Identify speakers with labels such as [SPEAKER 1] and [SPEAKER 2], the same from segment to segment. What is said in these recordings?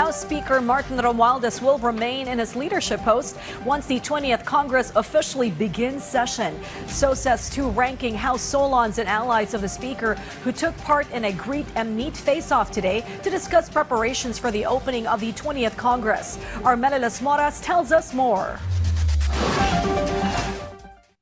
[SPEAKER 1] House Speaker Martin Romualdez will remain in his leadership post once the 20th Congress officially begins session. So says two ranking House Solons and allies of the Speaker who took part in a greet and meet face-off today to discuss preparations for the opening of the 20th Congress. Armela Las Moras tells us more.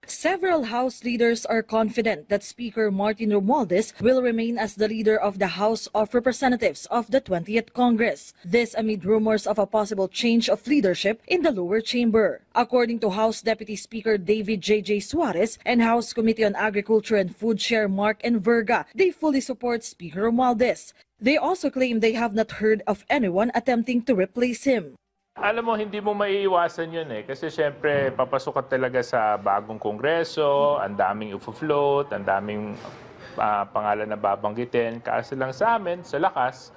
[SPEAKER 2] Several House leaders are confident that Speaker Martin Romualdez will remain as the leader of the House of Representatives of the 20th Congress. This amid rumors of a possible change of leadership in the lower chamber. According to House Deputy Speaker David J.J. Suarez and House Committee on Agriculture and Food Chair Mark Enverga, they fully support Speaker Romualdez. They also claim they have not heard of anyone attempting to replace him.
[SPEAKER 3] Alam mo, hindi mo maiiwasan yun kasi syempre papasok ka talaga sa bagong kongreso, ang daming ufo-float, ang daming pangalan na babanggitin. Kaso lang sa amin, sa lakas,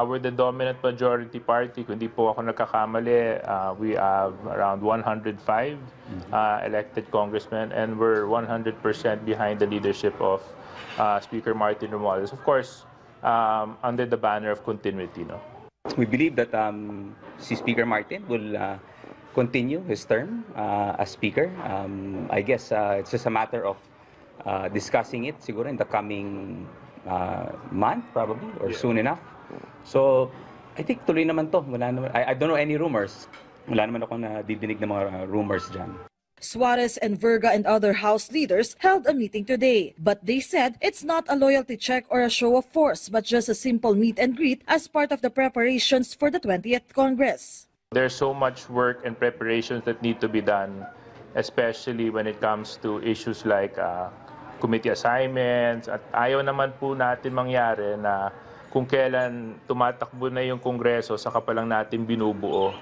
[SPEAKER 3] we're the dominant majority party. Kung di po ako nagkakamali, we have around 105 elected congressmen and we're 100% behind the leadership of Speaker Martin Romualdez. Of course, under the banner of continuity.
[SPEAKER 4] We believe that si Speaker Martin will continue his term as Speaker. I guess it's just a matter of discussing it siguro in the coming month probably or soon enough. So I think tuloy naman to. Wala naman, I don't know any rumors. Wala naman ako nadidinig ng mga rumors dyan.
[SPEAKER 2] Suarez, Enverga, and other House leaders held a meeting today, but they said it's not a loyalty check or a show of force, but just a simple meet and greet as part of the preparations for the 20th Congress.
[SPEAKER 3] There's so much work and preparations that need to be done, especially when it comes to issues like committee assignments. At ayaw naman po natin mangyari na kung kailan tumatakbo na yung Kongreso, saka pa lang natin binubuo.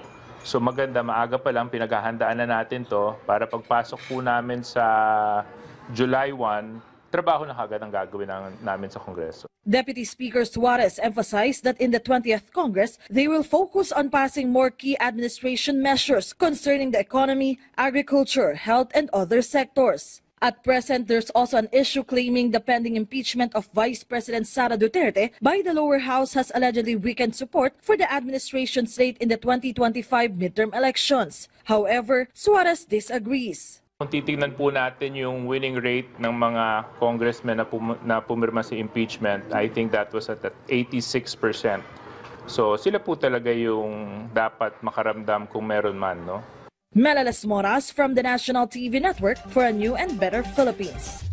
[SPEAKER 3] So maganda, maaga pa lang pinaghahandaan na natin to para pagpasok po namin sa July 1, trabaho na agad ang gagawin namin sa Kongreso.
[SPEAKER 2] Deputy Speaker Suarez emphasized that in the 20th Congress, they will focus on passing more key administration measures concerning the economy, agriculture, health, and other sectors. At present, there's also an issue claiming the pending impeachment of Vice President Sara Duterte by the lower house has allegedly weakened support for the administration's slate in the 2025 midterm elections. However, Suarez disagrees.
[SPEAKER 3] Kung titignan po natin yung winning rate ng mga congressmen na pumirma sa impeachment, I think that was at 86%. So sila po talaga yung dapat makaramdam kung meron man, no?
[SPEAKER 2] Mela Las Moras from the National TV Network for a new and better Philippines.